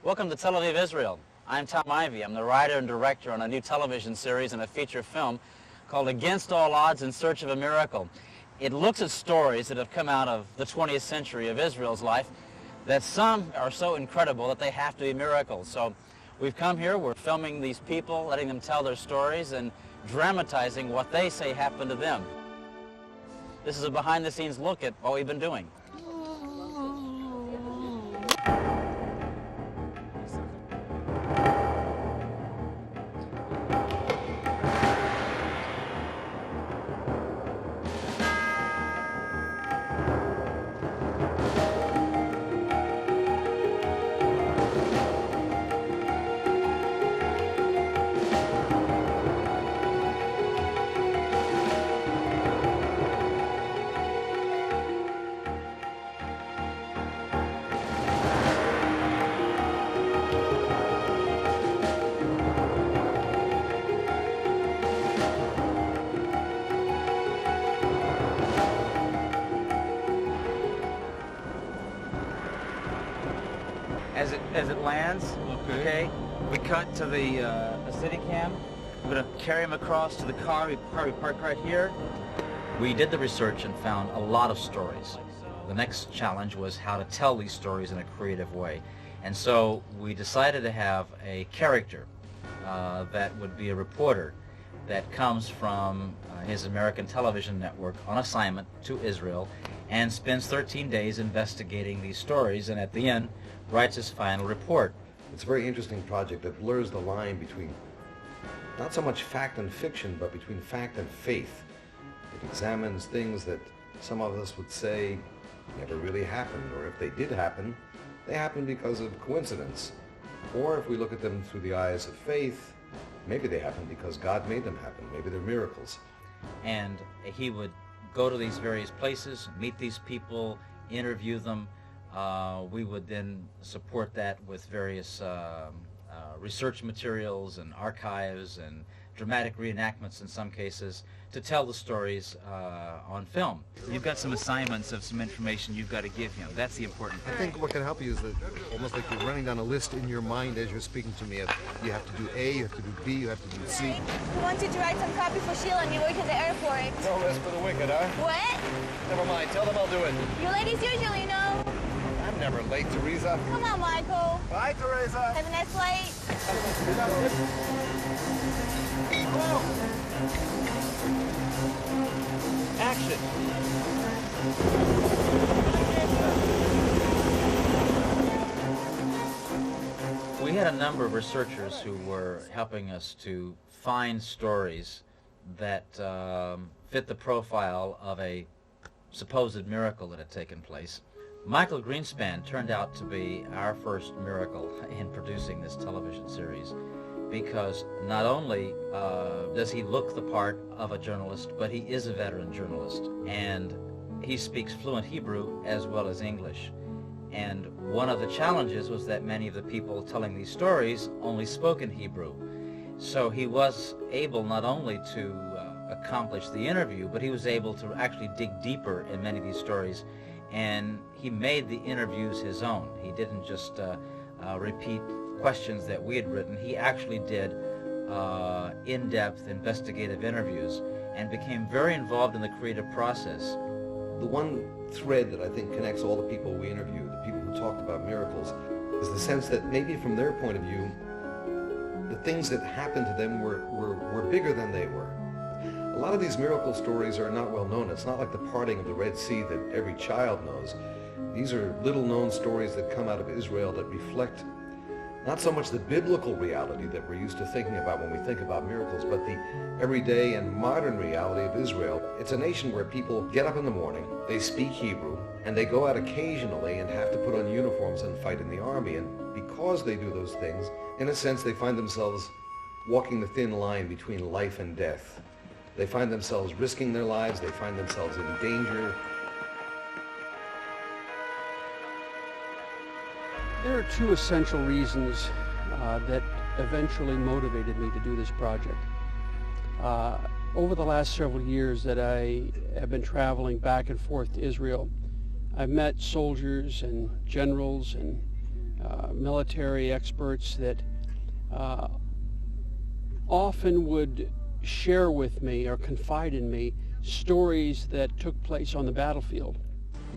Welcome to Tel Aviv, Israel. I'm Tom Ivey. I'm the writer and director on a new television series and a feature film called Against All Odds in Search of a Miracle. It looks at stories that have come out of the 20th century of Israel's life that some are so incredible that they have to be miracles. So we've come here, we're filming these people, letting them tell their stories and dramatizing what they say happened to them. This is a behind-the-scenes look at what we've been doing. As it lands, okay, we cut to the city cam. We're going to carry him across to the car. We park right here. We did the research and found a lot of stories. The next challenge was how to tell these stories in a creative way. And so we decided to have a character that would be a reporter that comes from his American television network on assignment to Israel and spends 13 days investigating these stories, and at the end writes his final report. It's a very interesting project that blurs the line between not so much fact and fiction, but between fact and faith. It examines things that some of us would say never really happened, or if they did happen, they happened because of coincidence. Or if we look at them through the eyes of faith, maybe they happened because God made them happen. Maybe they're miracles. And he would go to these various places, meet these people, interview them. We would then support that with various research materials and archives and dramatic reenactments in some cases to tell the stories on film. You've got some assignments of some information you've got to give him. That's the important thing. I think what can help you is that almost like you're running down a list in your mind as you're speaking to me. You have to do A, you have to do B, you have to do C. We wanted to write some copy for Sheila and you work at the airport. No rest for the wicked, huh? What? Never mind, tell them I'll do it. You ladies usually know. I'm never late, Teresa. Come on, Michael. Bye, Teresa. Have a nice flight. Hello. Action. We had a number of researchers who were helping us to find stories that fit the profile of a supposed miracle that had taken place. Michael Greenspan turned out to be our first miracle in producing this television series, because not only does he look the part of a journalist, but he is a veteran journalist, and he speaks fluent Hebrew as well as English. And one of the challenges was that many of the people telling these stories only spoke in Hebrew. So he was able not only to accomplish the interview, but he was able to actually dig deeper in many of these stories, and he made the interviews his own. He didn't just repeat questions that we had written. He actually did in-depth investigative interviews and became very involved in the creative process. The one thread that I think connects all the people we interviewed, the people who talked about miracles, is the sense that maybe from their point of view, the things that happened to them were bigger than they were. A lot of these miracle stories are not well known. It's not like the parting of the Red Sea that every child knows. These are little known stories that come out of Israel that reflect not so much the biblical reality that we're used to thinking about when we think about miracles, but the everyday and modern reality of Israel. It's a nation where people get up in the morning, they speak Hebrew, and they go out occasionally and have to put on uniforms and fight in the army. And because they do those things, in a sense, they find themselves walking the thin line between life and death. They find themselves risking their lives, they find themselves in danger. There are two essential reasons that eventually motivated me to do this project. Over the last several years that I have been traveling back and forth to Israel, I've met soldiers and generals and military experts that often would share with me or confide in me stories that took place on the battlefield.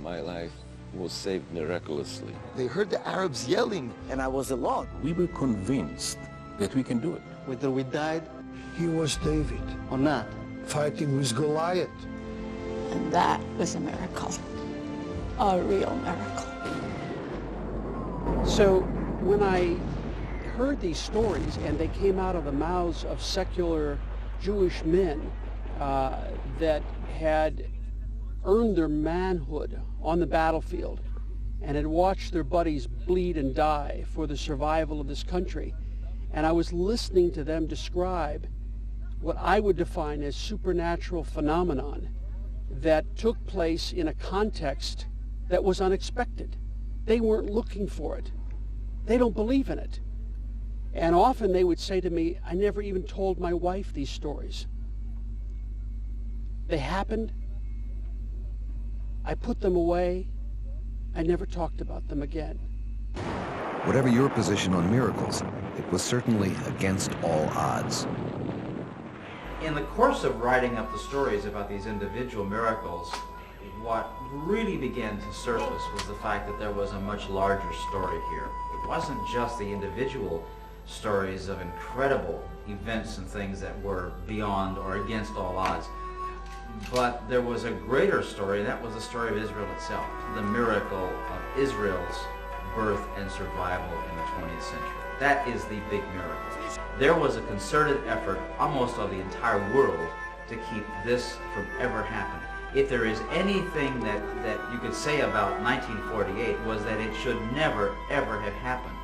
My life was saved miraculously. They heard the Arabs yelling, and I was alone. We were convinced that we can do it. Whether we died He was David, or not. fighting with Goliath. And that was a miracle, a real miracle. So when I heard these stories and they came out of the mouths of secular Jewish men that had earned their manhood on the battlefield and had watched their buddies bleed and die for the survival of this country, and I was listening to them describe what I would define as supernatural phenomenon that took place in a context that was unexpected. They weren't looking for it. They don't believe in it. And often they would say to me, I never even told my wife these stories. They happened. I put them away. I never talked about them again. Whatever your position on miracles, it was certainly against all odds. In the course of writing up the stories about these individual miracles, what really began to surface was the fact that there was a much larger story here. It wasn't just the individual stories of incredible events and things that were beyond or against all odds, but there was a greater story, and that was the story of Israel itself, the miracle of Israel's birth and survival in the 20th century. That is the big miracle. There was a concerted effort almost of the entire world to keep this from ever happening. If there is anything that you could say about 1948 was that it should never, ever have happened.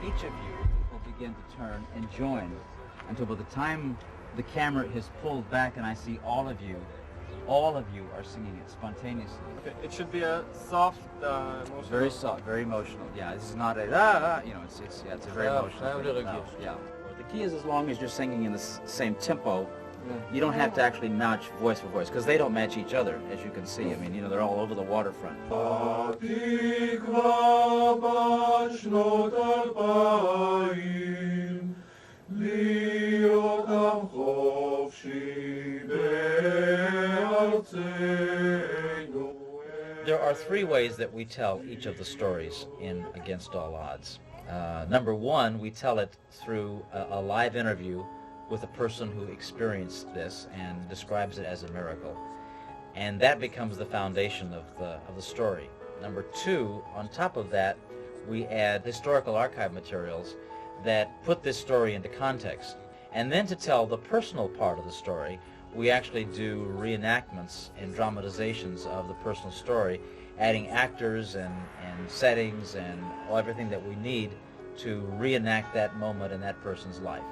Each of you will begin to turn and join until by the time the camera is pulled back and I see all of you are singing it spontaneously. It should be a soft, emotional. Very soft, very emotional. Yeah, this is not a, it's a very emotional thing. No, yeah. The key is as long as you're singing in the same tempo, you don't have to actually match voice for voice, because they don't match each other, as you can see. I mean, they're all over the waterfront. There are three ways that we tell each of the stories in Against All Odds. Number one, we tell it through a live interview with a person who experienced this and describes it as a miracle. And that becomes the foundation of the story. Number two, on top of that, we add historical archive materials that put this story into context. And then to tell the personal part of the story, we actually do reenactments and dramatizations of the personal story, adding actors and settings and everything that we need to reenact that moment in that person's life.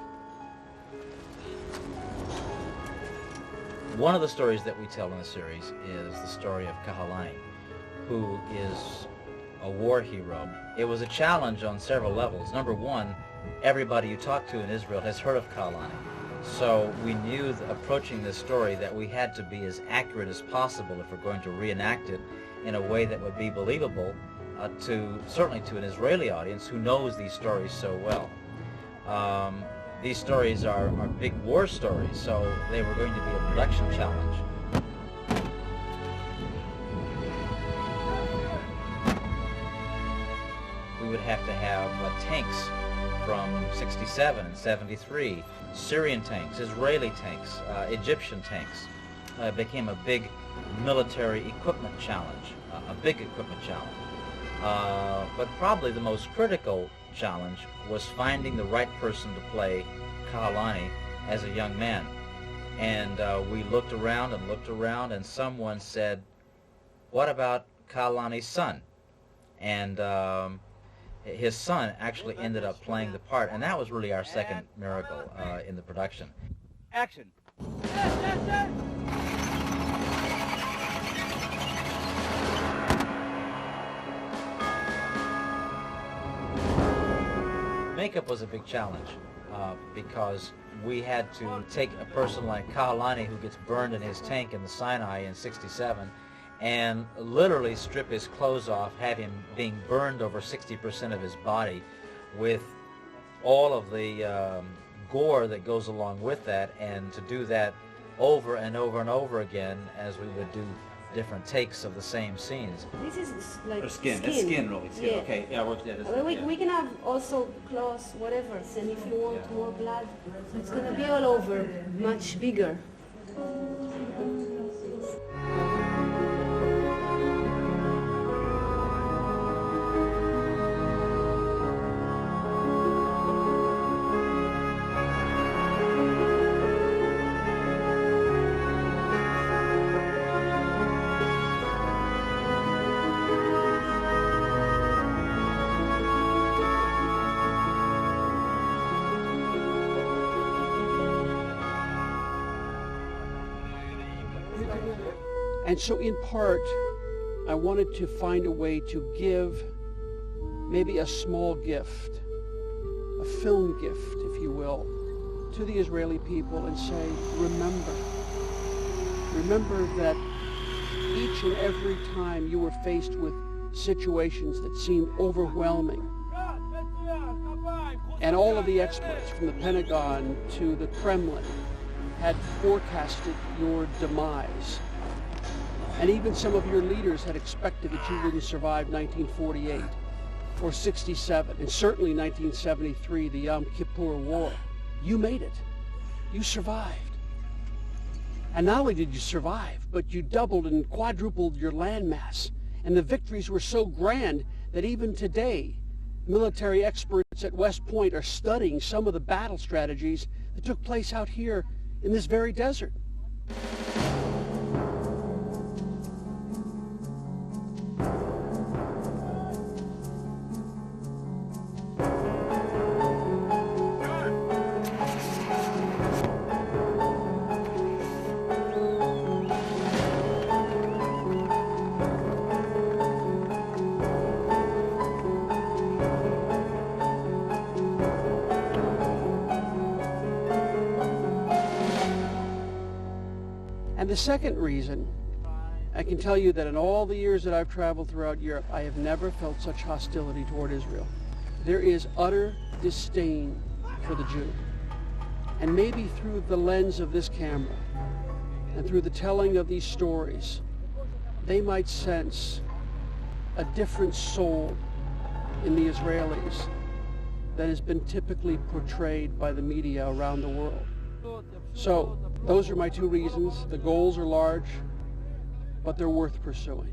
One of the stories that we tell in the series is the story of Kahalani, who is a war hero. It was a challenge on several levels. Number one, everybody you talk to in Israel has heard of Kahalani. So we knew approaching this story that we had to be as accurate as possible if we're going to reenact it in a way that would be believable certainly to an Israeli audience who knows these stories so well. These stories are big war stories, so they were going to be a production challenge. We would have to have tanks from 67 and 73, Syrian tanks, Israeli tanks, Egyptian tanks. It became a big military equipment challenge, a big equipment challenge. But probably the most critical challenge was finding the right person to play Kahalani as a young man. And we looked around, and someone said, what about Kahalani's son? And his son actually ended up playing the part, and that was really our second miracle in the production. Action! Makeup was a big challenge because we had to take a person like Kahalani, who gets burned in his tank in the Sinai in '67, and literally strip his clothes off, have him being burned over 60% of his body with all of the gore that goes along with that, and to do that over and over and over again as we would do different takes of the same scenes. This is like skin. It's skin, really. Skin. Yeah. Okay, yeah, we can have also clothes, whatever, and if you want more blood, it's going to be all over, much bigger. And so in part, I wanted to find a way to give maybe a small gift, a film gift, if you will, to the Israeli people and say, remember that each and every time you were faced with situations that seemed overwhelming, and all of the experts from the Pentagon to the Kremlin had forecasted your demise. And even some of your leaders had expected that you wouldn't survive 1948 or 67, and certainly 1973, the Yom Kippur War. You made it. You survived. And not only did you survive, but you doubled and quadrupled your landmass. And the victories were so grand that even today, military experts at West Point are studying some of the battle strategies that took place out here in this very desert. And the second reason, I can tell you that in all the years that I've traveled throughout Europe, I have never felt such hostility toward Israel. There is utter disdain for the Jew. And maybe through the lens of this camera and through the telling of these stories, they might sense a different soul in the Israelis that has been typically portrayed by the media around the world. So those are my two reasons. The goals are large, but they're worth pursuing.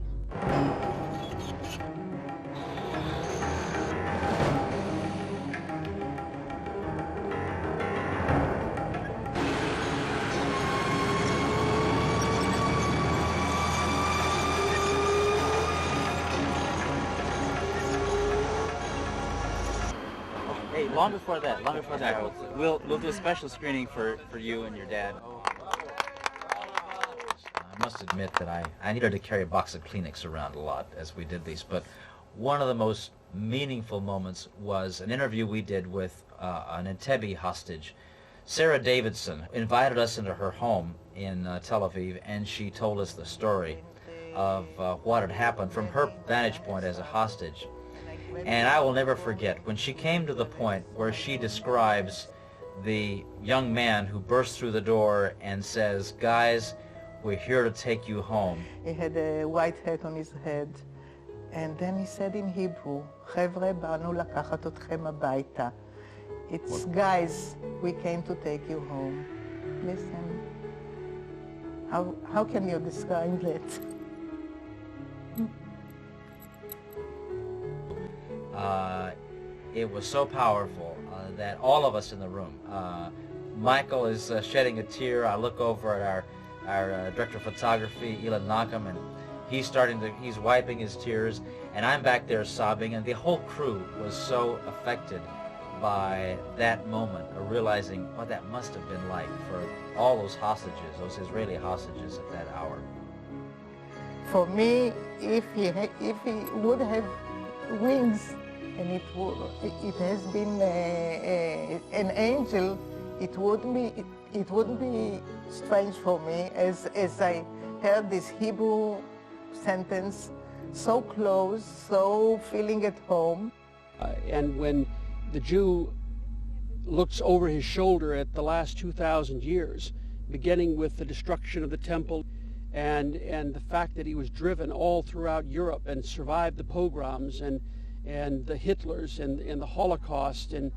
Hey, long before that, we'll do a special screening for you and your dad. I must admit that I needed to carry a box of Kleenex around a lot as we did these, but one of the most meaningful moments was an interview we did with an Entebbe hostage. Sarah Davidson invited us into her home in Tel Aviv, and she told us the story of what had happened from her vantage point as a hostage. And I will never forget when she came to the point where she describes the young man who bursts through the door and says, "Guys, we're here to take you home." He had a white hat on his head, and then he said in Hebrew, "Chevre, באנו לקחת אתכם הביתה." It's guys, we came to take you home. Listen, how can you describe that? It was so powerful that all of us in the room, Michael is shedding a tear. I look over at our director of photography, Ilan Nakam, and he's wiping his tears, and I'm back there sobbing, and the whole crew was so affected by that moment, realizing what that must have been like for all those hostages, those Israeli hostages at that hour. For me, if he would have wings, and it has been an angel, it wouldn't be strange for me as I heard this Hebrew sentence, so close, so feeling at home. And when the Jew looks over his shoulder at the last 2,000 years, beginning with the destruction of the temple and the fact that he was driven all throughout Europe and survived the pogroms and the Hitlers and the Holocaust and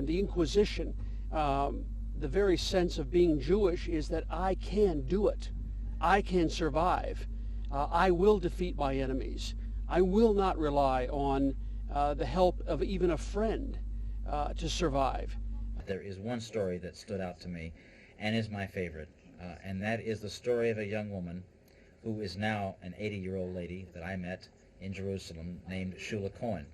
the Inquisition, the very sense of being Jewish is that I can do it. I can survive. I will defeat my enemies. I will not rely on the help of even a friend to survive. There is one story that stood out to me and is my favorite, and that is the story of a young woman who is now an 80-year-old lady that I met in Jerusalem named Shula Cohen.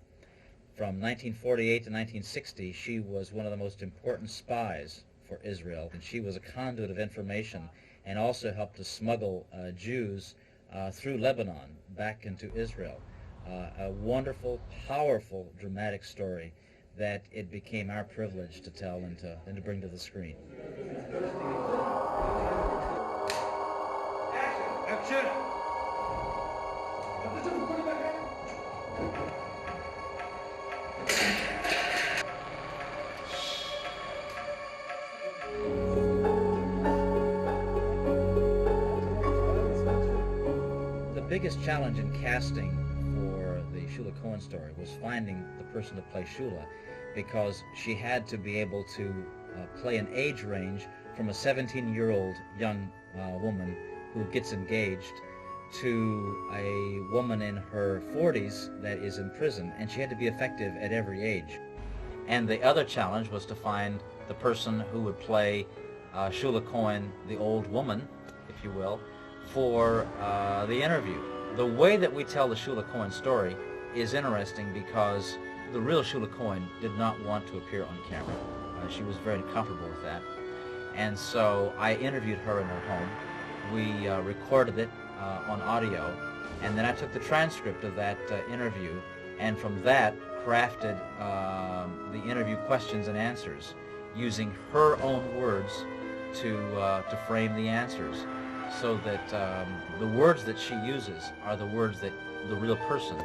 From 1948 to 1960, she was one of the most important spies for Israel, and she was a conduit of information and also helped to smuggle Jews through Lebanon back into Israel. A wonderful, powerful, dramatic story that it became our privilege to tell and to bring to the screen. Action! The biggest challenge in casting for the Shula Cohen story was finding the person to play Shula, because she had to be able to play an age range from a 17-year-old young woman who gets engaged to a woman in her 40s that is in prison, and she had to be effective at every age. And the other challenge was to find the person who would play Shula Cohen, the old woman, if you will, for the interview. The way that we tell the Shula Cohen story is interesting because the real Shula Cohen did not want to appear on camera. She was very comfortable with that. And so I interviewed her in her home. We recorded it on audio, and then I took the transcript of that interview, and from that crafted the interview questions and answers using her own words to frame the answers, so that the words that she uses are the words that the real person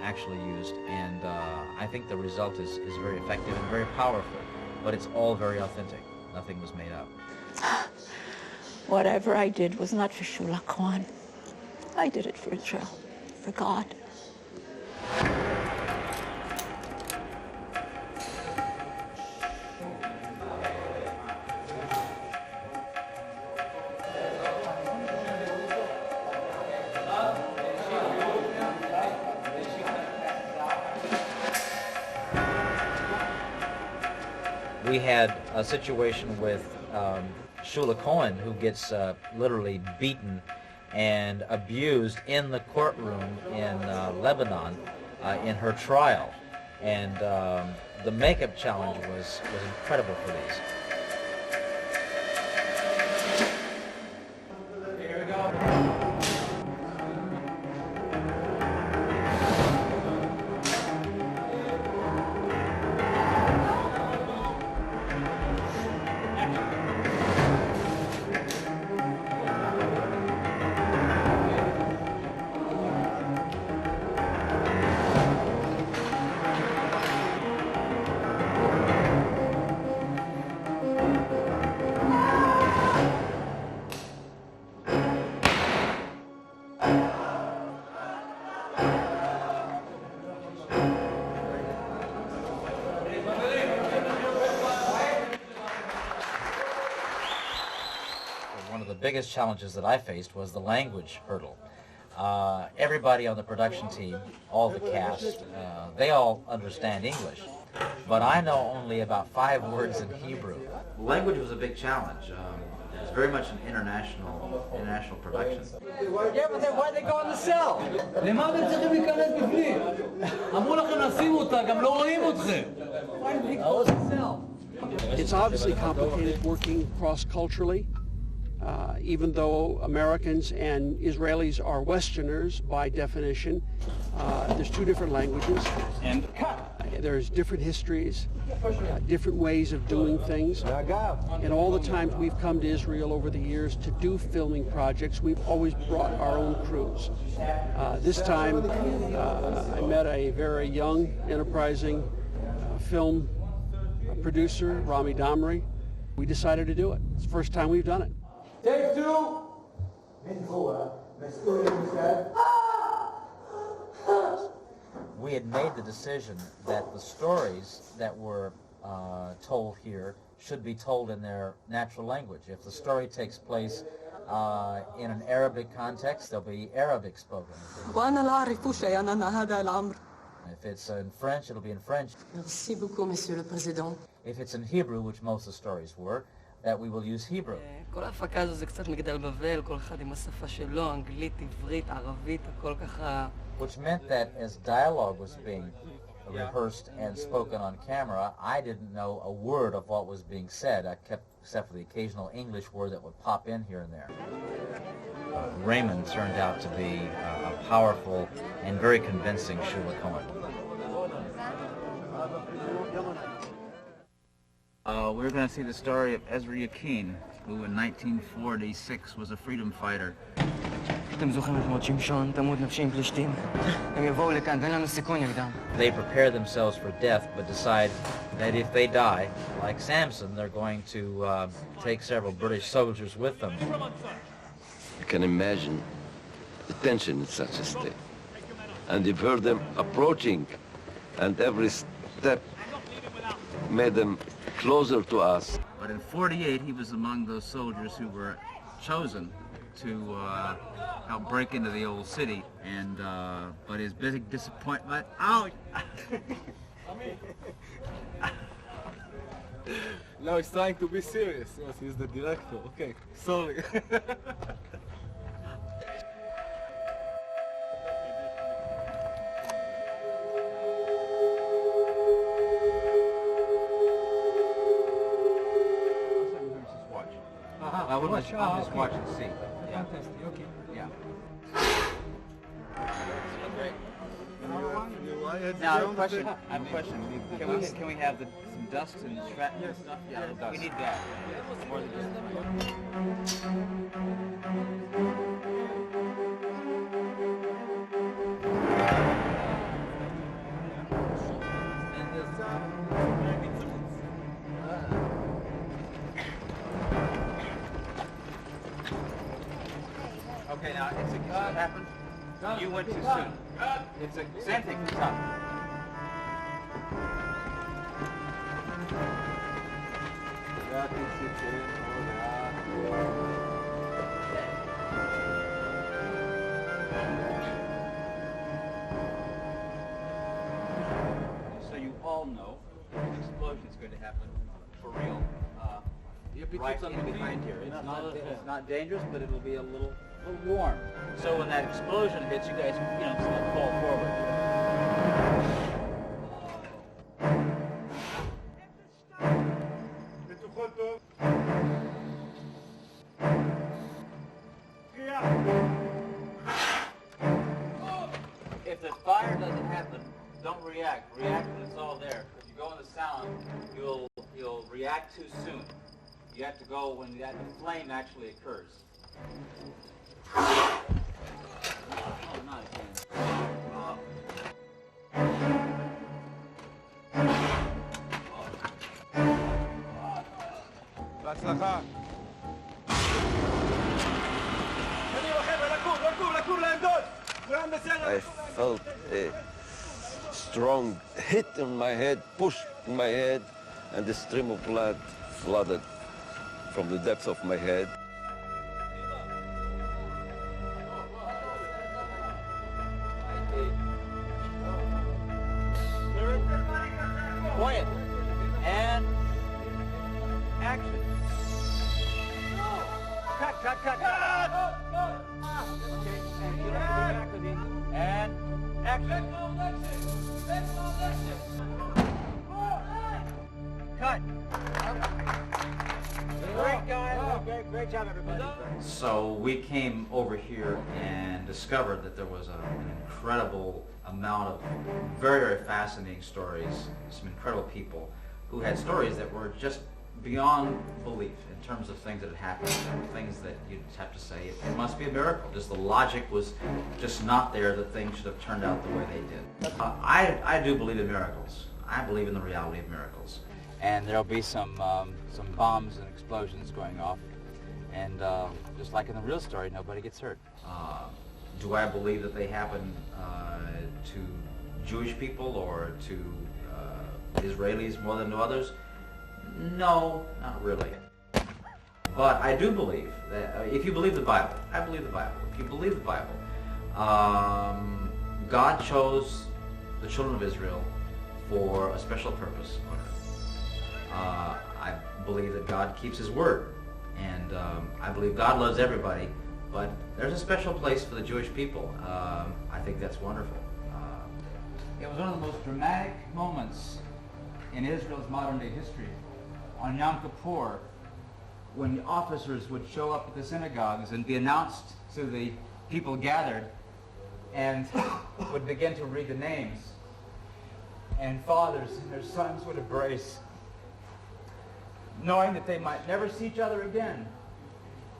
actually used, and I think the result is very effective and very powerful, but it's all very authentic. Nothing was made up. Whatever I did was not for Shula Cohen. I did it for Israel, for God. We had a situation with Shula Cohen, who gets literally beaten and abused in the courtroom in Lebanon in her trial. And the makeup challenge was incredible for these. Here we go. One of the biggest challenges that I faced was the language hurdle. Everybody on the production team, all the cast, they all understand English, but I know only about 5 words in Hebrew. Language was a big challenge. It was very much an international production. Yeah, but then why they go in the cell? למה אתם צריכים להיכנס בפנים? אמרו לכם לשים אותה, גם לא רואים אתכם. Why did they close the cell? It's obviously complicated working cross-culturally. Even though Americans and Israelis are Westerners by definition, there's two different languages, and there's different histories, different ways of doing things. And all the times we've come to Israel over the years to do filming projects, we've always brought our own crews. This time, I met a very young, enterprising film producer, Rami Damri. We decided to do it. It's the first time we've done it. Take two. We had made the decision that the stories that were told here should be told in their natural language. If the story takes place in an Arabic context, there'll be Arabic spoken. If it's in French, it'll be in French. Merci beaucoup, Monsieur le Président. If it's in Hebrew, which most of the stories were, that we will use Hebrew. כל ההפקה הזו זה קצת מגדל בבל, כל אחד עם השפה שלו, אנגלית, עברית, ערבית, הכל ככה. Which meant that as dialogue was being rehearsed and spoken on camera, I didn't know a word of what was being said, except for the occasional English word that would pop in here and there. Raymond turned out to be a powerful and very convincing Shula Cohen. We're going to see the story of Ezra Yakin, who in 1946 was a freedom fighter. They prepare themselves for death, but decide that if they die, like Samson, they're going to take several British soldiers with them. You can imagine the tension in such a state. And you've heard them approaching, and every step made them closer to us. But in 48, he was among those soldiers who were chosen to help break into the old city. And but his big disappointment. Ouch! No, he's trying to be serious. Yes, he's the director. Okay, sorry. I'll just watch and see. Yeah. Fantastic, okay. Yeah. Now, I have a question. Can we have some dust and shrapnel and stuff? Yeah, we need that. More than just Okay, now it's what happened? You went too soon. It's a Xantic top. So you all know an explosion is going to happen for real. Right in behind here. It's not dangerous, but it will be a little warm. So when that explosion hits, you guys, fall forward. If the fire doesn't happen, don't react. React when it's all there. If you go in the sound, you'll react too soon. You have to go when the flame actually occurs. Oh, not again. בהצלחה. I felt a strong hit in my head, push in my head, and the stream of blood flooded from the depths of my head. Quiet. And action. Cut. Okay, and you have to be back with me. And action. Cut. Great guy. Great So we came over here and discovered that there was an incredible amount of very, very fascinating stories, some incredible people who had stories that were just beyond belief in terms of things that had happened, things that you'd have to say, it must be a miracle. Just the logic was just not there that things should have turned out the way they did. I do believe in miracles. I believe in the reality of miracles. And there'll be some bombs and explosions going off. And just like in the real story, nobody gets hurt. Do I believe that they happen to Jewish people or to Israelis more than to others? No, not really. But I do believe that if you believe the Bible, I believe the Bible. If you believe the Bible, God chose the children of Israel for a special purpose on earth. I believe that God keeps His word, and I believe God loves everybody, but there's a special place for the Jewish people. I think that's wonderful. It was one of the most dramatic moments in Israel's modern-day history. On Yom Kippur, when the officers would show up at the synagogues and be announced to the people gathered and would begin to read the names, and fathers and their sons would embrace, knowing that they might never see each other again,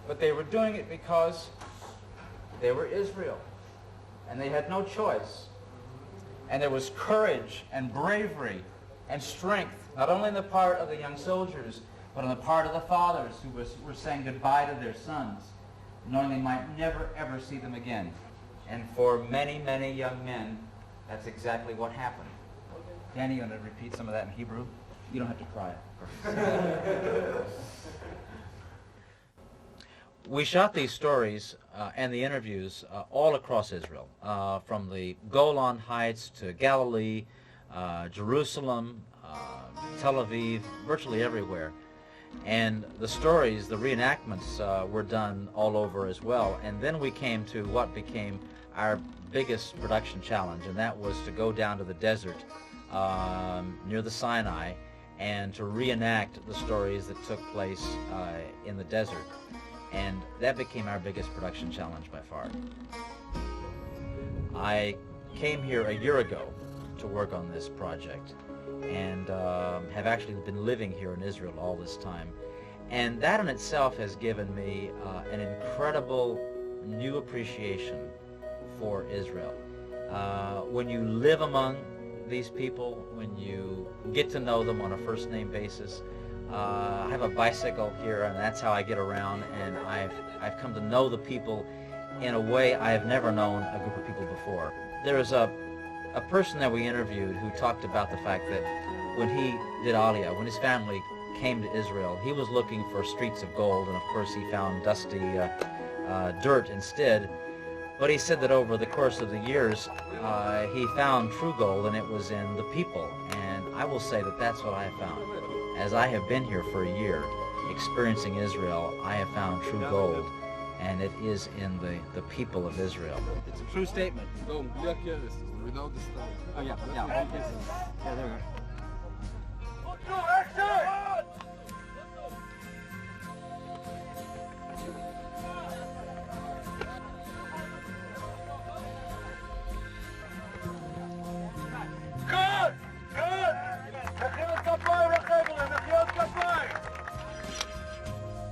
but they were doing it because they were Israel, and they had no choice. And there was courage and bravery and strength, not only on the part of the young soldiers, but on the part of the fathers who were saying goodbye to their sons, knowing they might never, ever see them again. And for many, many young men, that's exactly what happened. Danny, you want to repeat some of that in Hebrew? You don't have to cry. We shot these stories and the interviews all across Israel, from the Golan Heights to Galilee, Jerusalem, Tel Aviv, virtually everywhere. And the stories, the reenactments were done all over as well. And then we came to what became our biggest production challenge, and that was to go down to the desert near the Sinai and to reenact the stories that took place in the desert. And that became our biggest production challenge by far. I came here a year ago to work on this project, and have actually been living here in Israel all this time. And that in itself has given me an incredible new appreciation for Israel. When you live among these people, when you get to know them on a first-name basis, I have a bicycle here, and that's how I get around, and I've come to know the people in a way I have never known a group of people before. There was a person that we interviewed who talked about the fact that when he did Aliyah, when his family came to Israel, he was looking for streets of gold, and of course he found dusty dirt instead. But he said that over the course of the years, he found true gold, and it was in the people. And I will say that that's what I have found. As I have been here for a year, experiencing Israel, I have found true gold, and it is in the people of Israel. It's a true statement. Without the stuff. Oh, yeah. Yeah, there we go.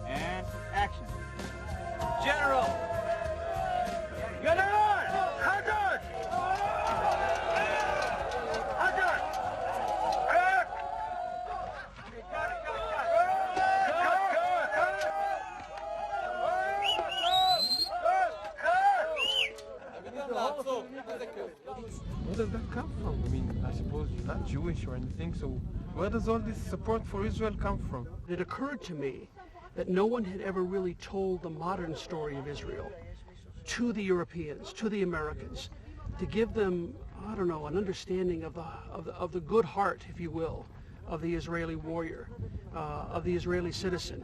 And action. General! Where does that come from? I mean, I suppose you're not Jewish or anything, so where does all this support for Israel come from? It occurred to me that no one had ever really told the modern story of Israel to the Europeans, to the Americans, to give them, I don't know, an understanding of the good heart, if you will, of the Israeli warrior, of the Israeli citizen.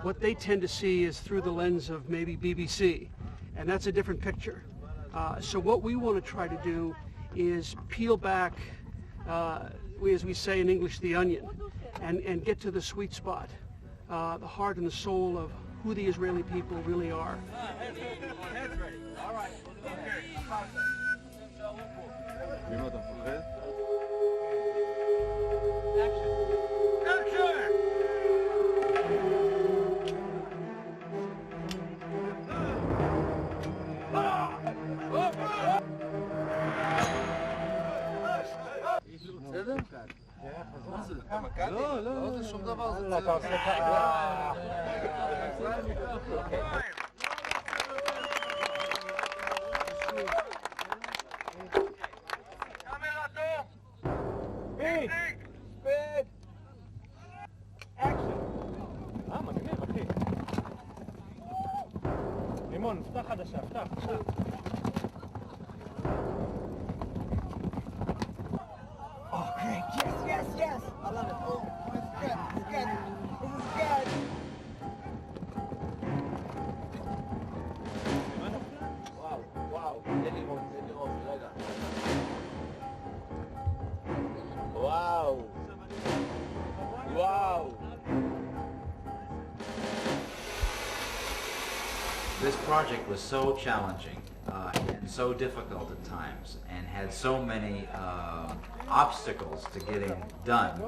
What they tend to see is through the lens of maybe BBC, and that's a different picture. So what we want to try to do is peel back, as we say in English, the onion, and get to the sweet spot, the heart and the soul who the Israeli people really are. Heads ready. All right. לא, לא, זה שום דבר, זה לימון, פתח חדשה, פתח. Oh, great. Yes, yes, yes. I love it. Oh, this is good. This is good. This is good. Wow, wow. Wow. Wow. This project was so challenging and so difficult at times, and had so many obstacles to getting done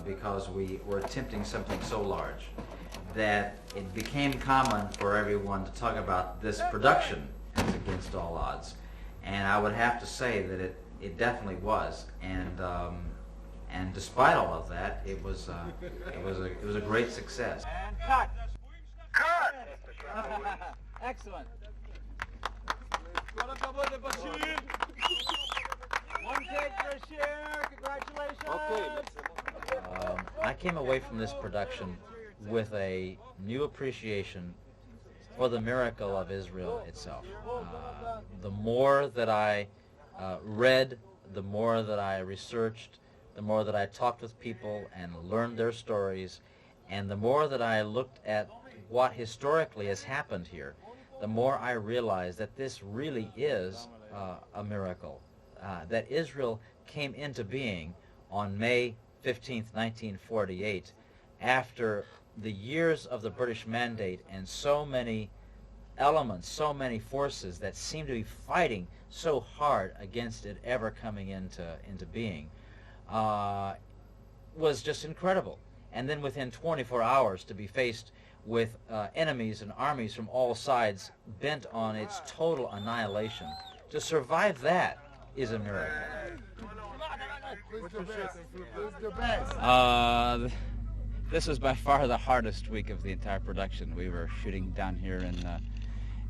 because we were attempting something so large, that it became common for everyone to talk about this production as against all odds. And I would have to say that it definitely was. And despite all of that, it was a great success. And cut. Cut. Excellent. One take for a share. Congratulations. I came away from this production with a new appreciation for the miracle of Israel itself. The more that I read, the more that I researched, the more that I talked with people and learned their stories, and the more that I looked at what historically has happened here, the more I realized that this really is a miracle. That Israel came into being on May 15th, 1948, after the years of the British Mandate and so many elements, so many forces that seemed to be fighting so hard against it ever coming into being, was just incredible. And then within 24 hours to be faced with enemies and armies from all sides bent on its total annihilation, to survive that is a miracle. This was by far the hardest week of the entire production. We were shooting down here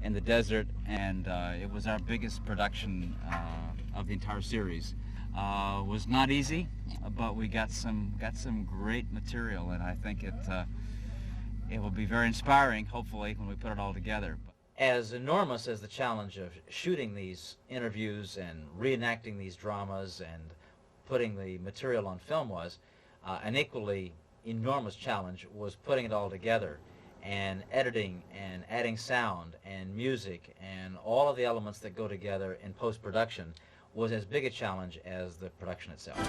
in the desert, and it was our biggest production of the entire series. Was not easy, but we got some great material, and I think it will be very inspiring, hopefully, when we put it all together. As enormous as the challenge of shooting these interviews and reenacting these dramas and putting the material on film was, an equally enormous challenge was putting it all together and editing and adding sound and music and all of the elements that go together in post-production was as big a challenge as the production itself.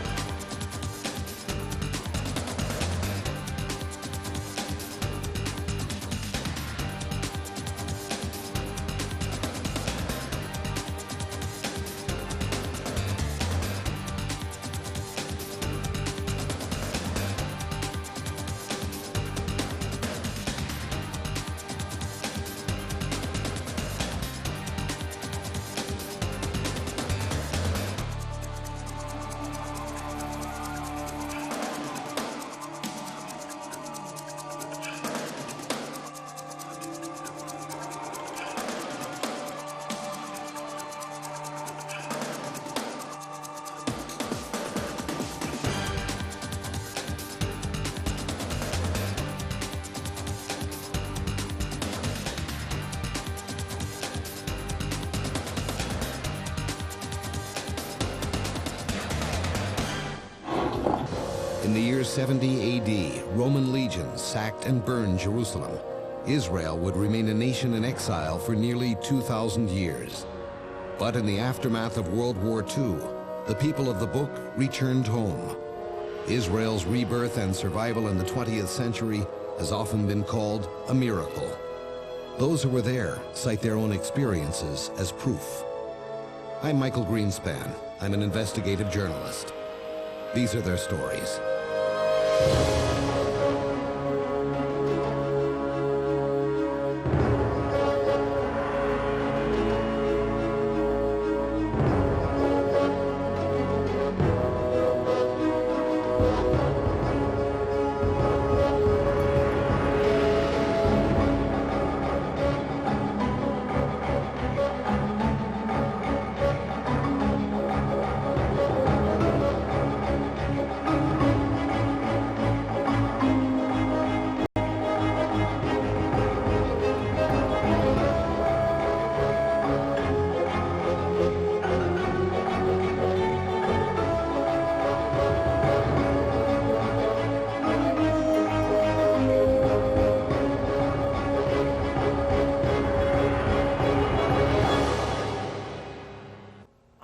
In the year 70 AD, Roman legions sacked and burned Jerusalem. Israel would remain a nation in exile for nearly 2,000 years. But in the aftermath of World War II, the people of the book returned home. Israel's rebirth and survival in the 20th century has often been called a miracle. Those who were there cite their own experiences as proof. I'm Michael Greenspan. I'm an investigative journalist. These are their stories.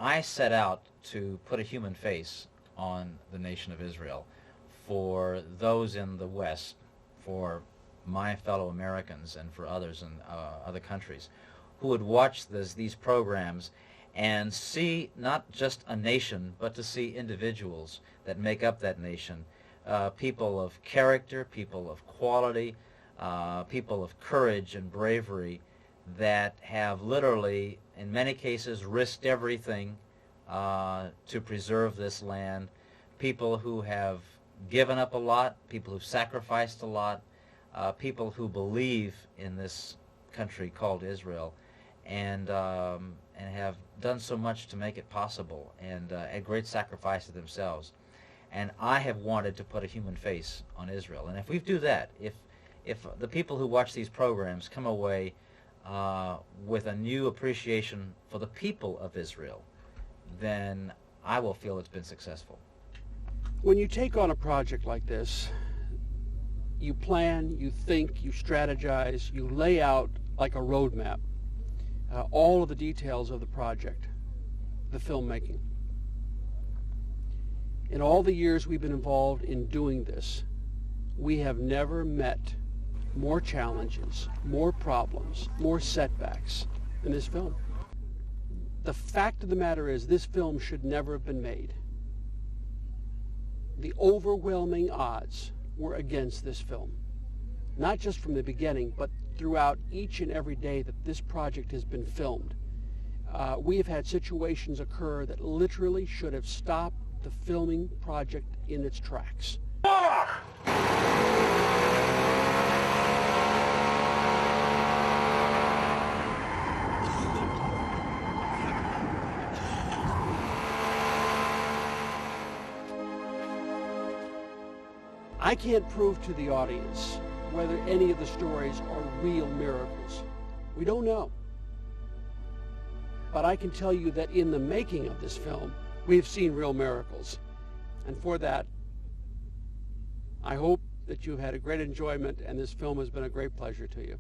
I set out to put a human face on the nation of Israel for those in the West, for my fellow Americans and for others in other countries who would watch these programs and see not just a nation, but to see individuals that make up that nation, people of character, people of quality, people of courage and bravery that have literally, in many cases, risked everything to preserve this land, people who have given up a lot, people who've sacrificed a lot, people who believe in this country called Israel, and have done so much to make it possible, and at great sacrifice to themselves. And I have wanted to put a human face on Israel. And if we do that, if the people who watch these programs come away with a new appreciation for the people of Israel, then I will feel it's been successful. When you take on a project like this, you plan, you think, you strategize, you lay out like a roadmap all of the details of the project, the filmmaking. In all the years we've been involved in doing this, we have never met more challenges, more problems, more setbacks than this film. The fact of the matter is, this film should never have been made. The overwhelming odds were against this film, not just from the beginning, but throughout each and every day that this project has been filmed. We have had situations occur that literally should have stopped the filming project in its tracks. I can't prove to the audience whether any of the stories are real miracles. We don't know. But I can tell you that in the making of this film, we've seen real miracles. And for that, I hope that you've had a great enjoyment and this film has been a great pleasure to you.